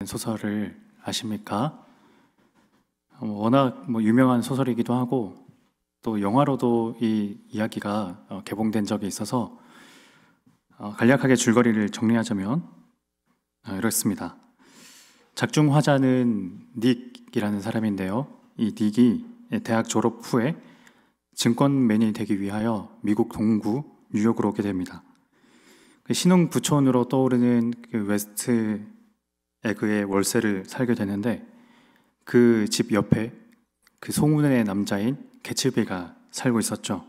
소설을 아십니까? 워낙 유명한 소설이기도 하고 또 영화로도 이 이야기가 개봉된 적이 있어서 간략하게 줄거리를 정리하자면 이렇습니다. 작중 화자는 닉이라는 사람인데요. 이 닉이 대학 졸업 후에 증권맨이 되기 위하여 미국 동부 뉴욕으로 오게 됩니다. 신흥 부촌으로 떠오르는 그 웨스트 에그의 월세를 살게 되는데 그 집 옆에 그 소문의 남자인 개츠비가 살고 있었죠.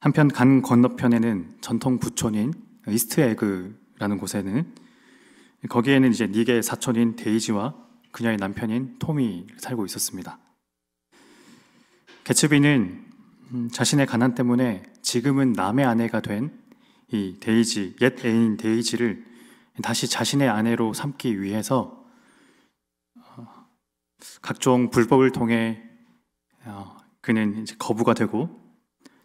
한편 강 건너편에는 전통 부촌인 이스트 에그라는 곳에는 거기에는 이제 닉의 사촌인 데이지와 그녀의 남편인 톰이 살고 있었습니다. 개츠비는 자신의 가난 때문에 지금은 남의 아내가 된 이 데이지, 옛 애인 데이지를 다시 자신의 아내로 삼기 위해서 각종 불법을 통해 그는 이제 거부가 되고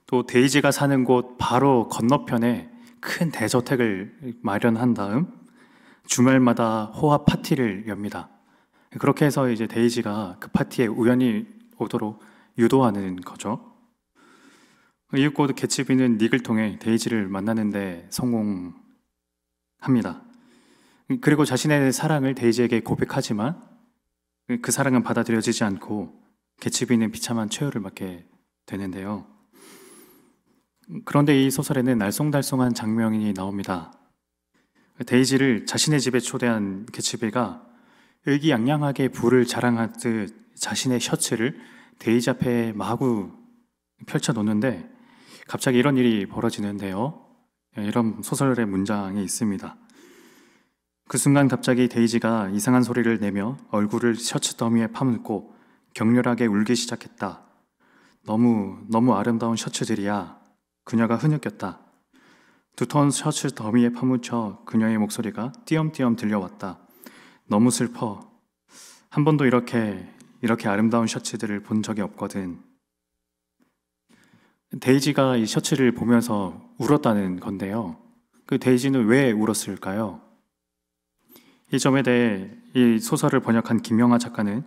또 데이지가 사는 곳 바로 건너편에 큰 대저택을 마련한 다음 주말마다 호화 파티를 엽니다. 그렇게 해서 이제 데이지가 그 파티에 우연히 오도록 유도하는 거죠. 이윽고 개츠비는 닉을 통해 데이지를 만나는데 성공합니다. 그리고 자신의 사랑을 데이지에게 고백하지만 그 사랑은 받아들여지지 않고 개츠비는 비참한 최후를 맞게 되는데요. 그런데 이 소설에는 알쏭달쏭한 장면이 나옵니다. 데이지를 자신의 집에 초대한 개츠비가 의기양양하게 부를 자랑하듯 자신의 셔츠를 데이지 앞에 마구 펼쳐놓는데 갑자기 이런 일이 벌어지는데요. 이런 소설의 문장이 있습니다. 그 순간 갑자기 데이지가 이상한 소리를 내며 얼굴을 셔츠 더미에 파묻고 격렬하게 울기 시작했다. 너무 아름다운 셔츠들이야. 그녀가 흐느꼈다. 두터운 셔츠 더미에 파묻혀 그녀의 목소리가 띄엄띄엄 들려왔다. 너무 슬퍼. 한 번도 이렇게 아름다운 셔츠들을 본 적이 없거든. 데이지가 이 셔츠를 보면서 울었다는 건데요. 그 데이지는 왜 울었을까요? 이 점에 대해 이 소설을 번역한 김영하 작가는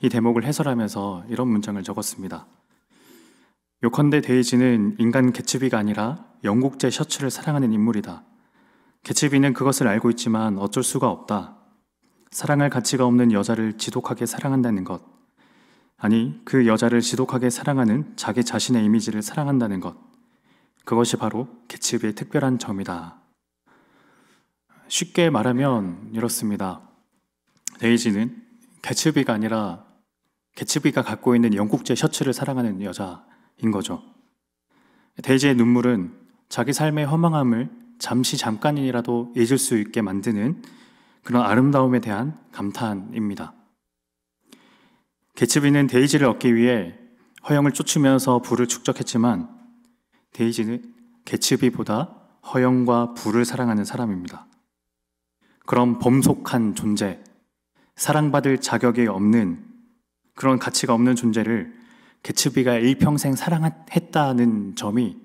이 대목을 해설하면서 이런 문장을 적었습니다. 요컨대 데이지는 인간 개츠비가 아니라 영국제 셔츠를 사랑하는 인물이다. 개츠비는 그것을 알고 있지만 어쩔 수가 없다. 사랑할 가치가 없는 여자를 지독하게 사랑한다는 것. 아니, 그 여자를 지독하게 사랑하는 자기 자신의 이미지를 사랑한다는 것. 그것이 바로 개츠비의 특별한 점이다. 쉽게 말하면 이렇습니다. 데이지는 개츠비가 아니라 개츠비가 갖고 있는 영국제 셔츠를 사랑하는 여자인 거죠. 데이지의 눈물은 자기 삶의 허망함을 잠깐이라도 잊을 수 있게 만드는 그런 아름다움에 대한 감탄입니다. 개츠비는 데이지를 얻기 위해 허영을 쫓으면서 부를 축적했지만 데이지는 개츠비보다 허영과 부를 사랑하는 사람입니다. 그런 범속한 존재, 사랑받을 자격이 없는 그런 가치가 없는 존재를 개츠비가 일평생 사랑했다는 점이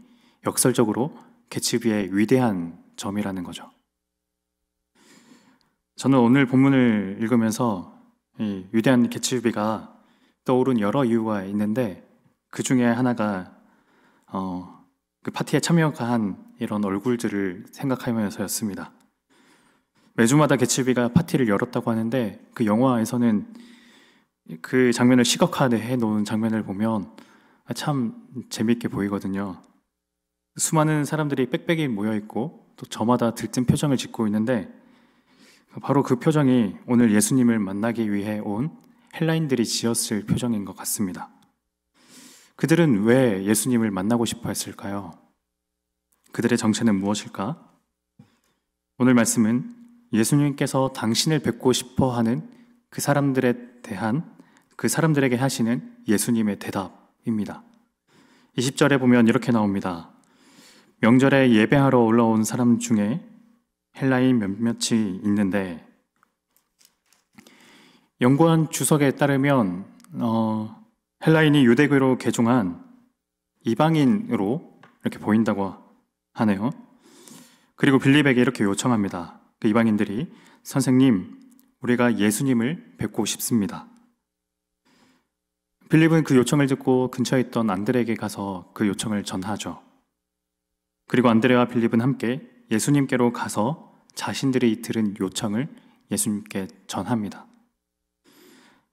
역설적으로 개츠비의 위대한 점이라는 거죠. 저는 오늘 본문을 읽으면서 이 위대한 개츠비가 떠오른 여러 이유가 있는데 그 중에 하나가 그 파티에 참여한 이런 얼굴들을 생각하면서였습니다. 매주마다 개츠비가 파티를 열었다고 하는데 그 영화에서는 그 장면을 시각화해 놓은 장면을 보면 참 재밌게 보이거든요. 수많은 사람들이 빽빽이 모여있고 또 저마다 들뜬 표정을 짓고 있는데 바로 그 표정이 오늘 예수님을 만나기 위해 온 헬라인들이 지었을 표정인 것 같습니다. 그들은 왜 예수님을 만나고 싶어 했을까요? 그들의 정체는 무엇일까? 오늘 말씀은 예수님께서 당신을 뵙고 싶어 하는 그 사람들에게 하시는 예수님의 대답입니다. 20절에 보면 이렇게 나옵니다. 명절에 예배하러 올라온 사람 중에 헬라인 몇몇이 있는데 연구한 주석에 따르면 헬라인이 유대교로 개종한 이방인으로 이렇게 보인다고 하네요. 그리고 빌립에게 이렇게 요청합니다. 그 이방인들이 선생님, 우리가 예수님을 뵙고 싶습니다. 빌립은 그 요청을 듣고 근처에 있던 안드레에게 가서 그 요청을 전하죠. 그리고 안드레와 빌립은 함께 예수님께로 가서 자신들이 들은 요청을 예수님께 전합니다.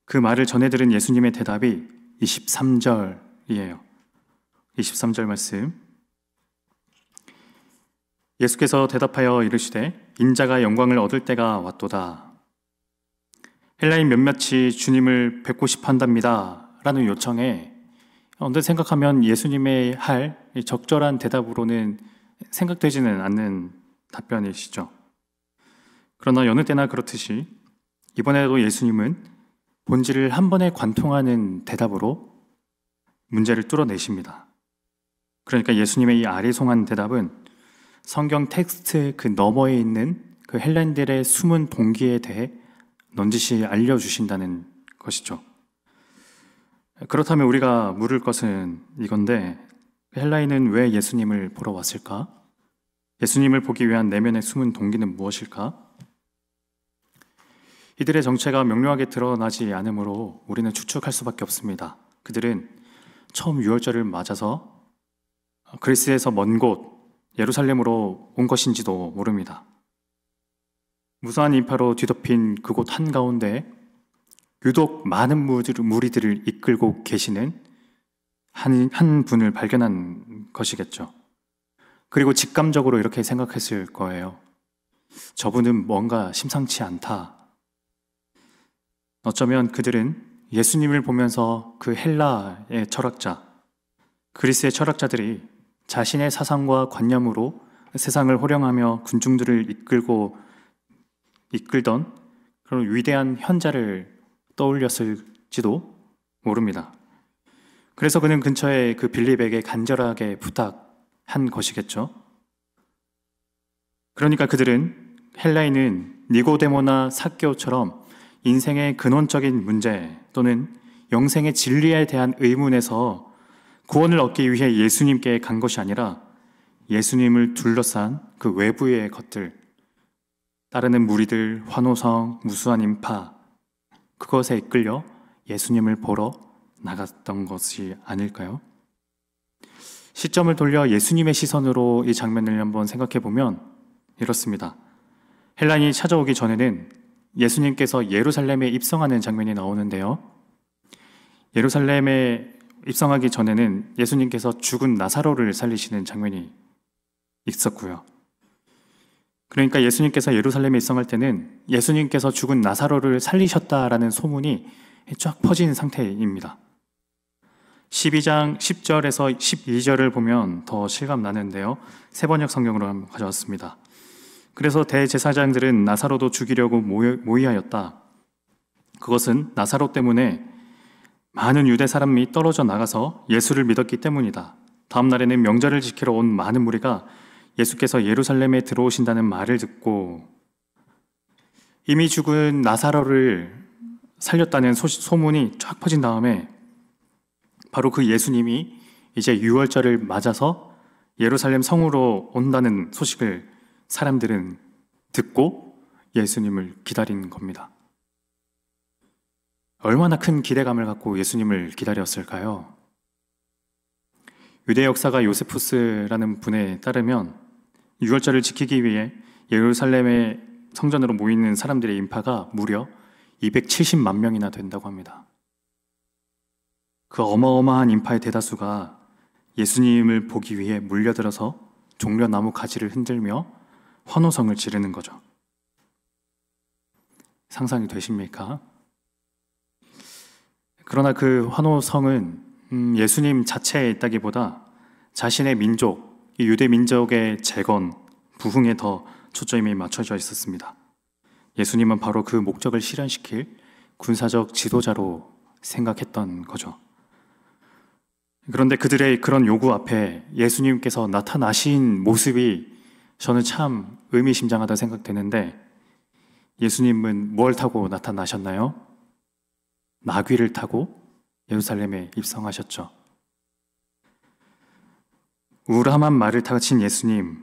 그 말을 전해 들은 예수님의 대답이 23절이에요. 23절 말씀. 예수께서 대답하여 이르시되 인자가 영광을 얻을 때가 왔도다. 헬라인 몇몇이 주님을 뵙고 싶어 한답니다 라는 요청에 언뜻 생각하면 예수님의 할 적절한 대답으로는 생각되지는 않는 답변이시죠. 그러나 여느 때나 그렇듯이 이번에도 예수님은 본질을 한 번에 관통하는 대답으로 문제를 뚫어내십니다. 그러니까 예수님의 이 아리송한 대답은 성경 텍스트 그 너머에 있는 그 헬라인들의 숨은 동기에 대해 넌지시 알려주신다는 것이죠. 그렇다면 우리가 물을 것은 이건데, 헬라인은 왜 예수님을 보러 왔을까? 예수님을 보기 위한 내면의 숨은 동기는 무엇일까? 이들의 정체가 명료하게 드러나지 않으므로 우리는 추측할 수밖에 없습니다. 그들은 처음 유월절을 맞아서 그리스에서 먼 곳 예루살렘으로 온 것인지도 모릅니다. 무수한 인파로 뒤덮인 그곳 한가운데 유독 많은 무리들을 이끌고 계시는 한 분을 발견한 것이겠죠. 그리고 직감적으로 이렇게 생각했을 거예요. 저분은 뭔가 심상치 않다. 어쩌면 그들은 예수님을 보면서 그 헬라의 철학자, 그리스의 철학자들이 자신의 사상과 관념으로 세상을 호령하며 군중들을 이끌던 그런 위대한 현자를 떠올렸을지도 모릅니다. 그래서 그는 근처에 그 빌립에게 간절하게 부탁한 것이겠죠. 그러니까 그들은 헬라인은 니고데모나 삭개오처럼 인생의 근원적인 문제 또는 영생의 진리에 대한 의문에서 구원을 얻기 위해 예수님께 간 것이 아니라 예수님을 둘러싼 그 외부의 것들, 따르는 무리들, 환호성, 무수한 인파, 그것에 이끌려 예수님을 보러 나갔던 것이 아닐까요? 시점을 돌려 예수님의 시선으로 이 장면을 한번 생각해 보면 이렇습니다. 헬라인이 찾아오기 전에는 예수님께서 예루살렘에 입성하는 장면이 나오는데요. 예루살렘에 입성하기 전에는 예수님께서 죽은 나사로를 살리시는 장면이 있었고요. 그러니까 예수님께서 예루살렘에 입성할 때는 예수님께서 죽은 나사로를 살리셨다라는 소문이 쫙 퍼진 상태입니다. 12장 10절에서 12절을 보면 더 실감 나는데요. 세번역 성경으로 한번 가져왔습니다. 그래서 대제사장들은 나사로도 죽이려고 모의하였다. 그것은 나사로 때문에 많은 유대 사람이 떨어져 나가서 예수를 믿었기 때문이다. 다음 날에는 명절을 지키러 온 많은 무리가 예수께서 예루살렘에 들어오신다는 말을 듣고 이미 죽은 나사로를 살렸다는 소문이 쫙 퍼진 다음에 바로 그 예수님이 이제 유월절을 맞아서 예루살렘 성으로 온다는 소식을 사람들은 듣고 예수님을 기다리는 겁니다. 얼마나 큰 기대감을 갖고 예수님을 기다렸을까요? 유대 역사가 요세푸스라는 분에 따르면 유월절을 지키기 위해 예루살렘의 성전으로 모이는 사람들의 인파가 무려 270만 명이나 된다고 합니다. 그 어마어마한 인파의 대다수가 예수님을 보기 위해 몰려들어서 종려나무 가지를 흔들며 환호성을 지르는 거죠. 상상이 되십니까? 그러나 그 환호성은 예수님 자체에 있다기보다 자신의 민족, 이 유대 민족의 재건, 부흥에 더 초점이 맞춰져 있었습니다. 예수님은 바로 그 목적을 실현시킬 군사적 지도자로 생각했던 거죠. 그런데 그들의 그런 요구 앞에 예수님께서 나타나신 모습이 저는 참 의미심장하다 생각되는데, 예수님은 뭘 타고 나타나셨나요? 나귀를 타고 예루살렘에 입성하셨죠. 우람한 말을 타신 예수님,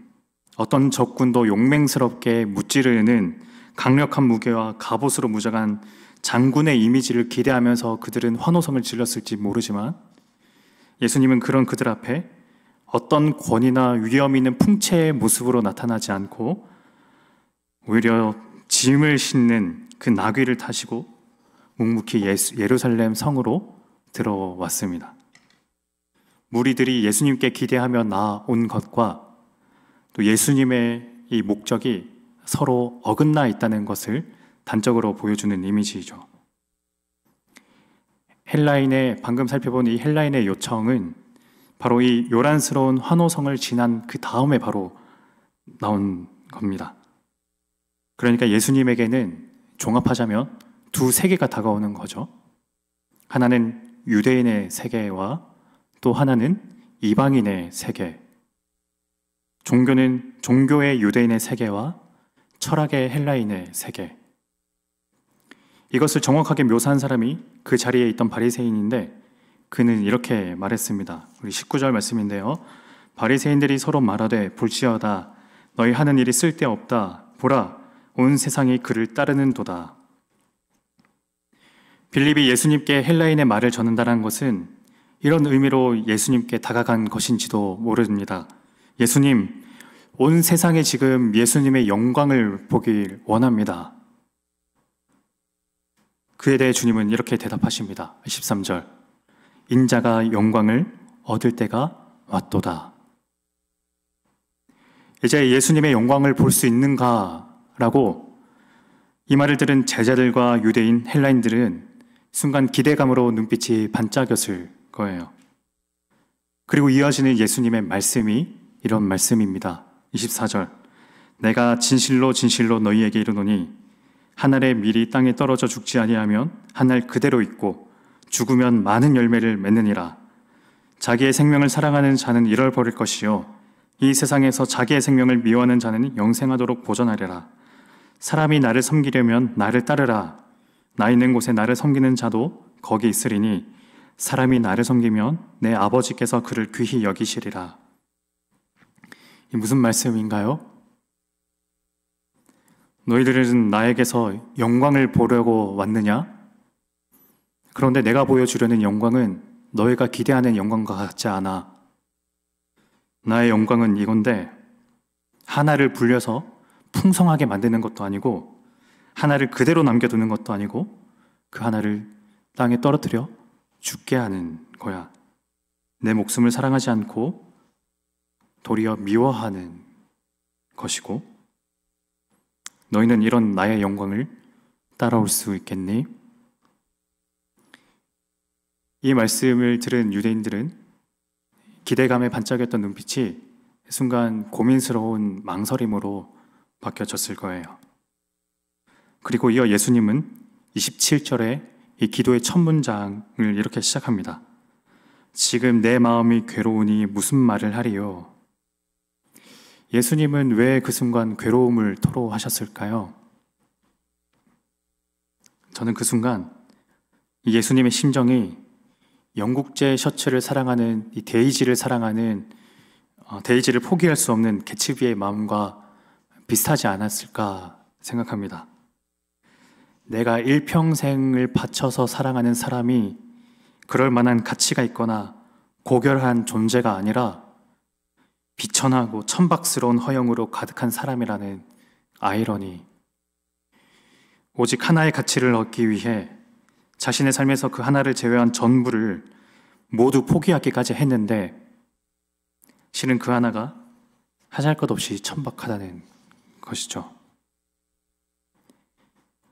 어떤 적군도 용맹스럽게 무찌르는 강력한 무게와 갑옷으로 무장한 장군의 이미지를 기대하면서 그들은 환호성을 질렀을지 모르지만 예수님은 그런 그들 앞에 어떤 권위나 위험 있는 풍채의 모습으로 나타나지 않고 오히려 짐을 싣는 그 나귀를 타시고 묵묵히 예루살렘 성으로 들어왔습니다. 무리들이 예수님께 기대하며 나온 것과 또 예수님의 이 목적이 서로 어긋나 있다는 것을 단적으로 보여주는 이미지이죠. 방금 살펴본 이 헬라인의 요청은 바로 이 요란스러운 환호성을 지난 그 다음에 바로 나온 겁니다. 그러니까 예수님에게는 종합하자면 두 세계가 다가오는 거죠. 하나는 유대인의 세계와 또 하나는 이방인의 세계. 종교의 유대인의 세계와 철학의 헬라인의 세계. 이것을 정확하게 묘사한 사람이 그 자리에 있던 바리새인인데 그는 이렇게 말했습니다. 우리 19절 말씀인데요. 바리새인들이 서로 말하되 볼지어다 너희 하는 일이 쓸데없다. 보라 온 세상이 그를 따르는도다. 빌립이 예수님께 헬라인의 말을 전한다는 것은 이런 의미로 예수님께 다가간 것인지도 모릅니다. 예수님, 온 세상에 지금 예수님의 영광을 보길 원합니다. 그에 대해 주님은 이렇게 대답하십니다. 13절 인자가 영광을 얻을 때가 왔도다. 이제 예수님의 영광을 볼 수 있는가라고 이 말을 들은 제자들과 유대인 헬라인들은 순간 기대감으로 눈빛이 반짝였을 거예요. 그리고 이어지는 예수님의 말씀이 이런 말씀입니다. 24절 내가 진실로 진실로 너희에게 이르노니 한 알의 밀이 땅에 떨어져 죽지 아니하면 한 알 그대로 있고 죽으면 많은 열매를 맺느니라. 자기의 생명을 사랑하는 자는 이를 버릴 것이요 이 세상에서 자기의 생명을 미워하는 자는 영생하도록 보존하리라. 사람이 나를 섬기려면 나를 따르라. 나 있는 곳에 나를 섬기는 자도 거기 있으리니 사람이 나를 섬기면 내 아버지께서 그를 귀히 여기시리라. 이 무슨 말씀인가요? 너희들은 나에게서 영광을 보려고 왔느냐? 그런데 내가 보여주려는 영광은 너희가 기대하는 영광과 같지 않아. 나의 영광은 이건데 하나를 불려서 풍성하게 만드는 것도 아니고 하나를 그대로 남겨두는 것도 아니고 그 하나를 땅에 떨어뜨려 죽게 하는 거야. 내 목숨을 사랑하지 않고 도리어 미워하는 것이고 너희는 이런 나의 영광을 따라올 수 있겠니? 이 말씀을 들은 유대인들은 기대감에 반짝였던 눈빛이 순간 고민스러운 망설임으로 바뀌어졌을 거예요. 그리고 이어 예수님은 27절에 이 기도의 첫 문장을 이렇게 시작합니다. 지금 내 마음이 괴로우니 무슨 말을 하리요? 예수님은 왜 그 순간 괴로움을 토로하셨을까요? 저는 그 순간 예수님의 심정이 영국제 셔츠를 사랑하는 이 데이지를 사랑하는 데이지를 포기할 수 없는 개츠비의 마음과 비슷하지 않았을까 생각합니다. 내가 일평생을 바쳐서 사랑하는 사람이 그럴 만한 가치가 있거나 고결한 존재가 아니라 비천하고 천박스러운 허영으로 가득한 사람이라는 아이러니. 오직 하나의 가치를 얻기 위해 자신의 삶에서 그 하나를 제외한 전부를 모두 포기하기까지 했는데 실은 그 하나가 하잘것없이 천박하다는 것이죠.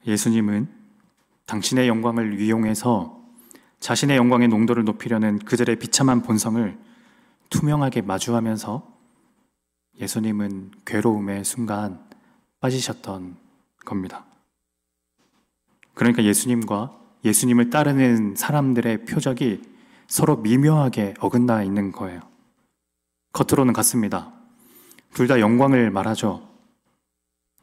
예수님은 당신의 영광을 이용해서 자신의 영광의 농도를 높이려는 그들의 비참한 본성을 투명하게 마주하면서 예수님은 괴로움의 순간 빠지셨던 겁니다. 그러니까 예수님과 예수님을 따르는 사람들의 표적이 서로 미묘하게 어긋나 있는 거예요. 겉으로는 같습니다. 둘 다 영광을 말하죠.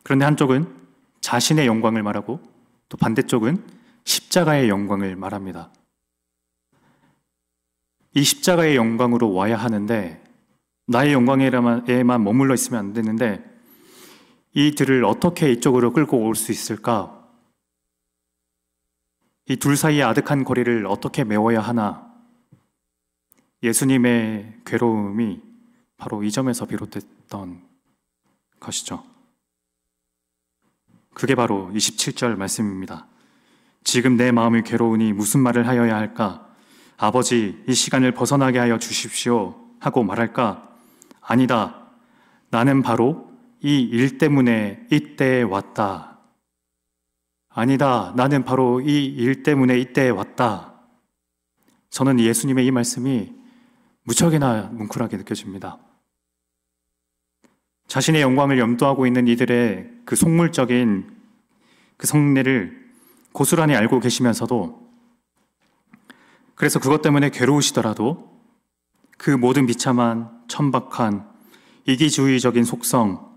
그런데 한쪽은 자신의 영광을 말하고 또 반대쪽은 십자가의 영광을 말합니다. 이 십자가의 영광으로 와야 하는데 나의 영광에만 머물러 있으면 안 되는데 이들을 어떻게 이쪽으로 끌고 올 수 있을까? 이 둘 사이의 아득한 거리를 어떻게 메워야 하나? 예수님의 괴로움이 바로 이 점에서 비롯됐던 것이죠. 그게 바로 27절 말씀입니다. 지금 내 마음이 괴로우니 무슨 말을 하여야 할까? 아버지, 이 시간을 벗어나게 하여 주십시오 하고 말할까? 아니다. 나는 바로 이 일 때문에 이때에 왔다. 아니다. 나는 바로 이 일 때문에 이때에 왔다. 저는 예수님의 이 말씀이 무척이나 뭉클하게 느껴집니다. 자신의 영광을 염두하고 있는 이들의 그 속물적인 그 성례를 고스란히 알고 계시면서도, 그래서 그것 때문에 괴로우시더라도 그 모든 비참한, 천박한, 이기주의적인 속성,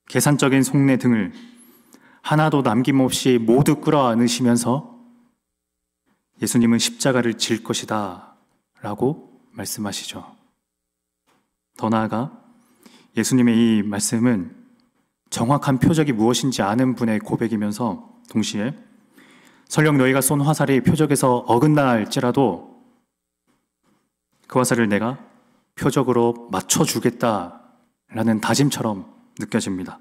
계산적인 속내 등을 하나도 남김없이 모두 끌어안으시면서 예수님은 십자가를 질 것이다 라고 말씀하시죠. 더 나아가 예수님의 이 말씀은 정확한 표적이 무엇인지 아는 분의 고백이면서 동시에 설령 너희가 쏜 화살이 표적에서 어긋나 할지라도 그 화살을 내가 표적으로 맞춰주겠다라는 다짐처럼 느껴집니다.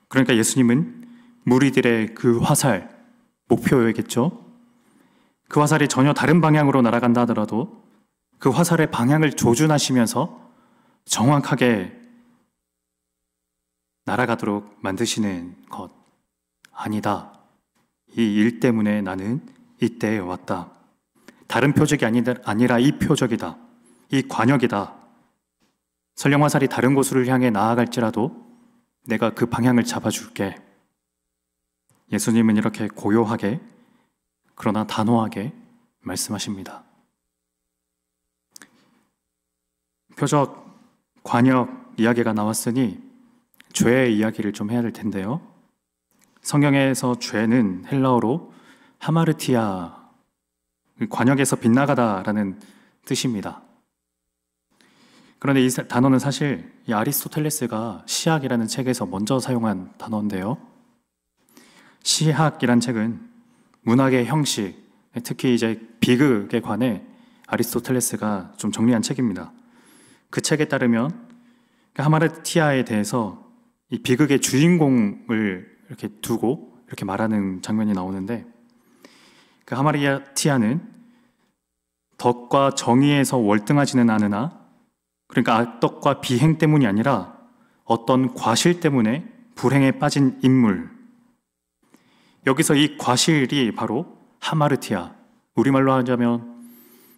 그러니까 예수님은 무리들의 그 화살, 목표였겠죠. 그 화살이 전혀 다른 방향으로 날아간다 하더라도 그 화살의 방향을 조준하시면서 정확하게 날아가도록 만드시는 것. 아니다. 이 일 때문에 나는 이때에 왔다. 다른 표적이 아니라 이 표적이다. 이 관역이다. 설령 화살이 다른 곳으로 향해 나아갈지라도 내가 그 방향을 잡아줄게. 예수님은 이렇게 고요하게 그러나 단호하게 말씀하십니다. 표적, 관역 이야기가 나왔으니 죄의 이야기를 좀 해야 될 텐데요. 성경에서 죄는 헬라어로 하마르티아, 관역에서 빗나가다라는 뜻입니다. 그런데 이 단어는 사실 이 아리스토텔레스가 시학이라는 책에서 먼저 사용한 단어인데요. 시학이란 책은 문학의 형식, 특히 이제 비극에 관해 아리스토텔레스가 좀 정리한 책입니다. 그 책에 따르면 하마르티아에 대해서 이 비극의 주인공을 이렇게 두고 이렇게 말하는 장면이 나오는데, 그 하마르티아는 덕과 정의에서 월등하지는 않으나, 그러니까 악덕과 비행 때문이 아니라 어떤 과실 때문에 불행에 빠진 인물. 여기서 이 과실이 바로 하마르티아, 우리말로 하자면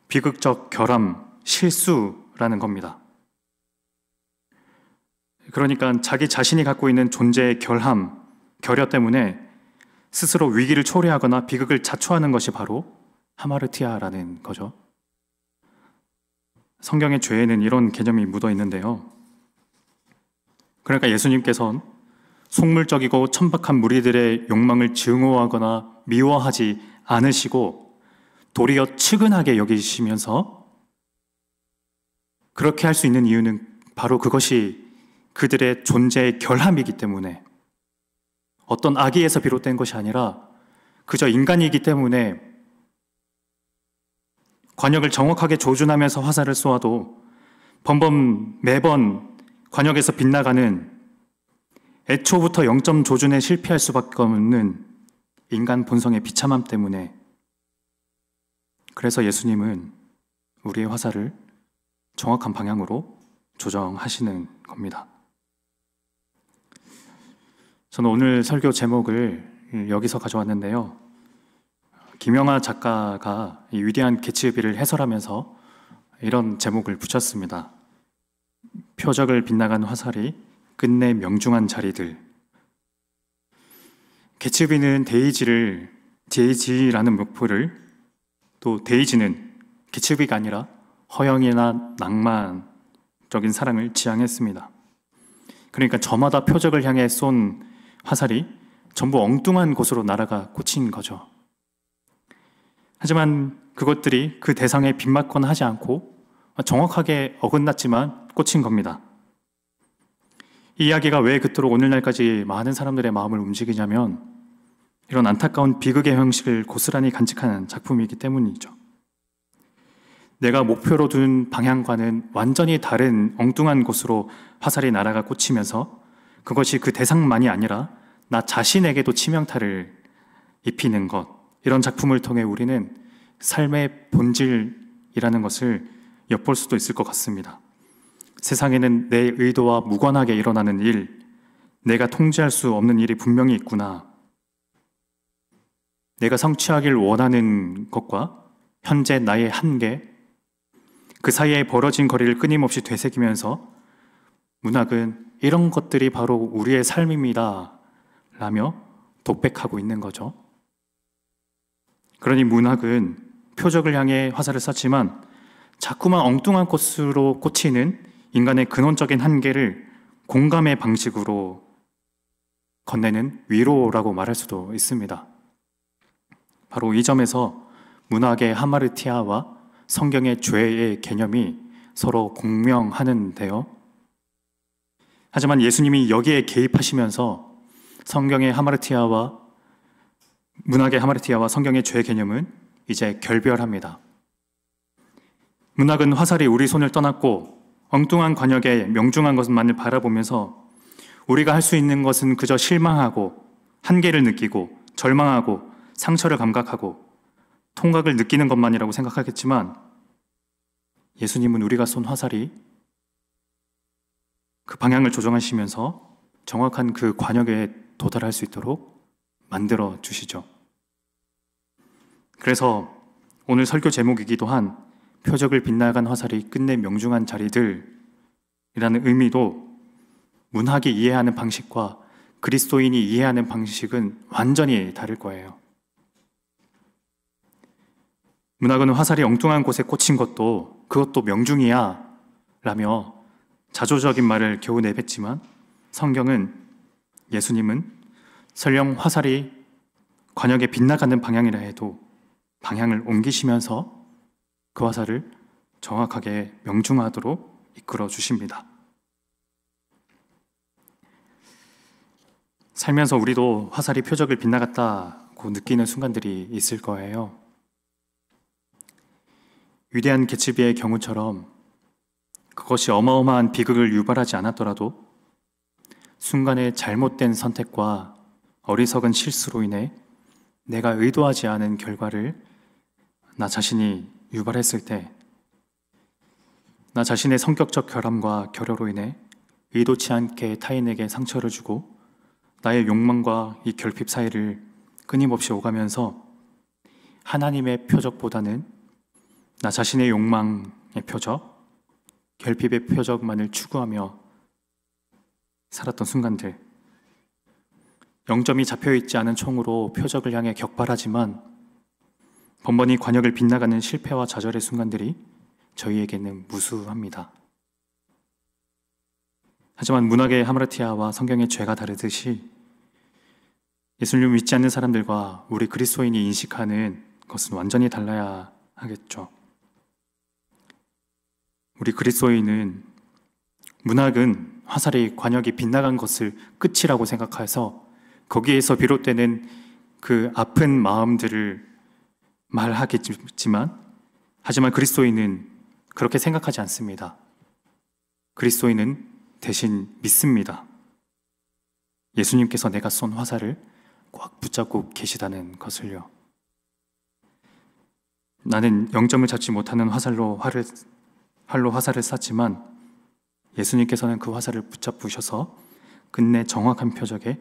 비극적 결함, 실수라는 겁니다. 그러니까 자기 자신이 갖고 있는 존재의 결함, 결여 때문에 스스로 위기를 초래하거나 비극을 자초하는 것이 바로 하마르티아라는 거죠. 성경의 죄에는 이런 개념이 묻어 있는데요. 그러니까 예수님께서는 속물적이고 천박한 무리들의 욕망을 증오하거나 미워하지 않으시고 도리어 측은하게 여기시면서, 그렇게 할 수 있는 이유는 바로 그것이 그들의 존재의 결함이기 때문에, 어떤 악의에서 비롯된 것이 아니라 그저 인간이기 때문에 관역을 정확하게 조준하면서 화살을 쏘아도 매번 관역에서 빗나가는, 애초부터 0점 조준에 실패할 수밖에 없는 인간 본성의 비참함 때문에, 그래서 예수님은 우리의 화살을 정확한 방향으로 조정하시는 겁니다. 저는 오늘 설교 제목을 여기서 가져왔는데요. 김영하 작가가 이 위대한 개츠비를 해설하면서 이런 제목을 붙였습니다. 표적을 빗나간 화살이 끝내 명중한 자리들. 개츠비는 데이지라는 목표를, 또 데이지는 개츠비가 아니라 허영이나 낭만적인 사랑을 지향했습니다. 그러니까 저마다 표적을 향해 쏜 화살이 전부 엉뚱한 곳으로 날아가 꽂힌 거죠. 하지만 그것들이 그 대상에 빗맞거나 하지 않고 정확하게 어긋났지만 꽂힌 겁니다. 이 이야기가 왜 그토록 오늘날까지 많은 사람들의 마음을 움직이냐면 이런 안타까운 비극의 형식을 고스란히 간직하는 작품이기 때문이죠. 내가 목표로 둔 방향과는 완전히 다른 엉뚱한 곳으로 화살이 날아가 꽂히면서 그것이 그 대상만이 아니라 나 자신에게도 치명타를 입히는 것, 이런 작품을 통해 우리는 삶의 본질이라는 것을 엿볼 수도 있을 것 같습니다. 세상에는 내 의도와 무관하게 일어나는 일, 내가 통제할 수 없는 일이 분명히 있구나. 내가 성취하길 원하는 것과 현재 나의 한계, 그 사이에 벌어진 거리를 끊임없이 되새기면서 문학은 이런 것들이 바로 우리의 삶입니다 라며 독백하고 있는 거죠. 그러니 문학은 표적을 향해 화살을 쐈지만 자꾸만 엉뚱한 곳으로 꽂히는 인간의 근원적인 한계를 공감의 방식으로 건네는 위로라고 말할 수도 있습니다. 바로 이 점에서 문학의 하마르티아와 성경의 죄의 개념이 서로 공명하는데요. 하지만 예수님이 여기에 개입하시면서 성경의 하마르티아와 문학의 하마르티아와 성경의 죄의 개념은 이제 결별합니다. 문학은 화살이 우리 손을 떠났고 엉뚱한 관역에 명중한 것만을 바라보면서 우리가 할 수 있는 것은 그저 실망하고 한계를 느끼고 절망하고 상처를 감각하고 통각을 느끼는 것만이라고 생각하겠지만 예수님은 우리가 쏜 화살이 그 방향을 조정하시면서 정확한 그 관역에 도달할 수 있도록 만들어 주시죠. 그래서 오늘 설교 제목이기도 한 표적을 빗나간 화살이 끝내 명중한 자리들이라는 의미도 문학이 이해하는 방식과 그리스도인이 이해하는 방식은 완전히 다를 거예요. 문학은 화살이 엉뚱한 곳에 꽂힌 그것도 명중이야 라며 자조적인 말을 겨우 내뱉지만 성경은, 예수님은 설령 화살이 관역에 빗나가는 방향이라 해도 방향을 옮기시면서 그 화살을 정확하게 명중하도록 이끌어 주십니다. 살면서 우리도 화살이 표적을 빗나갔다고 느끼는 순간들이 있을 거예요. 위대한 개츠비의 경우처럼 그것이 어마어마한 비극을 유발하지 않았더라도 순간의 잘못된 선택과 어리석은 실수로 인해 내가 의도하지 않은 결과를 나 자신이 유발했을 때, 나 자신의 성격적 결함과 결여로 인해 의도치 않게 타인에게 상처를 주고 나의 욕망과 이 결핍 사이를 끊임없이 오가면서 하나님의 표적보다는 나 자신의 욕망의 표적, 결핍의 표적만을 추구하며 살았던 순간들, 0점이 잡혀있지 않은 총으로 표적을 향해 격발하지만 번번이 관역을 빗나가는 실패와 좌절의 순간들이 저희에게는 무수합니다. 하지만 문학의 하마르티아와 성경의 죄가 다르듯이 예수님을 믿지 않는 사람들과 우리 그리스도인이 인식하는 것은 완전히 달라야 하겠죠. 우리 그리스도인은 문학은 화살이 관역이 빗나간 것을 끝이라고 생각해서 거기에서 비롯되는 그 아픈 마음들을 말하겠지만, 하지만 그리스도인은 그렇게 생각하지 않습니다. 그리스도인은 대신 믿습니다. 예수님께서 내가 쏜 화살을 꽉 붙잡고 계시다는 것을요. 나는 0점을 잡지 못하는 활로 화살을 쐈지만 예수님께서는 그 화살을 붙잡으셔서 끝내 정확한 표적에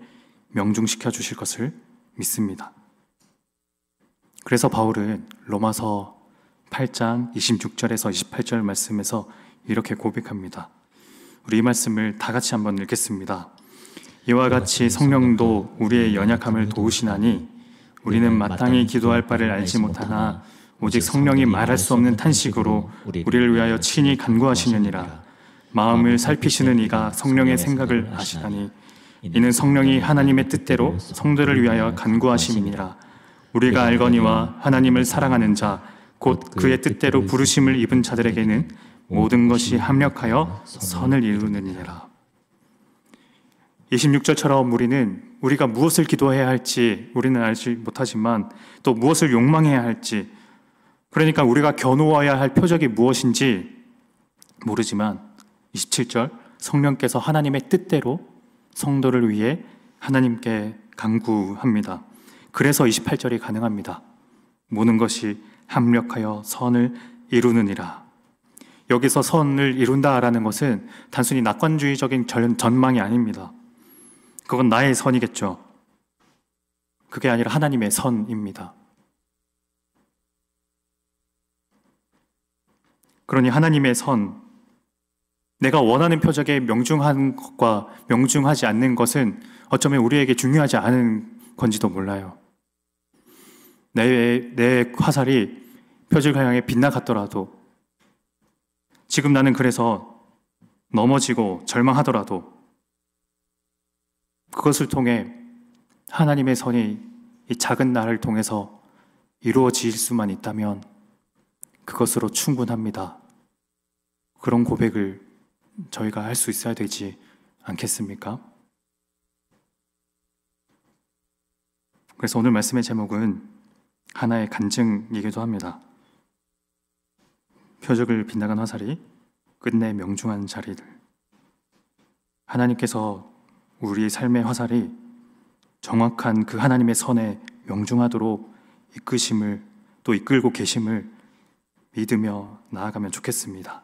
명중시켜 주실 것을 믿습니다. 그래서 바울은 로마서 8장 26절에서 28절 말씀에서 이렇게 고백합니다. 우리 이 말씀을 다 같이 한번 읽겠습니다. 이와 같이 성령도 우리의 연약함을 도우시나니 우리는 마땅히 기도할 바를 알지 못하나 오직 성령이 말할 수 없는 탄식으로 우리를 위하여 친히 간구하시느니라. 마음을 살피시는 이가 성령의 생각을 아시나니 이는 성령이 하나님의 뜻대로 성도를 위하여 간구하심이니라. 우리가 알거니와 하나님을 사랑하는 자 곧 그의 뜻대로 부르심을 입은 자들에게는 모든 것이 합력하여 선을 이루느니라. 26절처럼 우리는 우리가 무엇을 기도해야 할지 우리는 알지 못하지만 또 무엇을 욕망해야 할지, 그러니까 우리가 겨누어야 할 표적이 무엇인지 모르지만 27절 성령께서 하나님의 뜻대로 성도를 위해 하나님께 간구합니다. 그래서 28절이 가능합니다. 모든 것이 합력하여 선을 이루느니라. 여기서 선을 이룬다라는 것은 단순히 낙관주의적인 전망이 아닙니다. 그건 나의 선이겠죠. 그게 아니라 하나님의 선입니다. 그러니 하나님의 선, 내가 원하는 표적에 명중한 것과 명중하지 않는 것은 어쩌면 우리에게 중요하지 않은 건지도 몰라요. 내 화살이 표적을 향해 빗나갔더라도, 지금 나는 그래서 넘어지고 절망하더라도 그것을 통해 하나님의 선이 이 작은 나를 통해서 이루어질 수만 있다면 그것으로 충분합니다. 그런 고백을 저희가 할 수 있어야 되지 않겠습니까? 그래서 오늘 말씀의 제목은 하나의 간증이기도 합니다. 표적을 빗나간 화살이 끝내 명중한 자리들. 하나님께서 우리의 삶의 화살이 정확한 그 하나님의 선에 명중하도록 이끄심을 또 이끌고 계심을 믿으며 나아가면 좋겠습니다.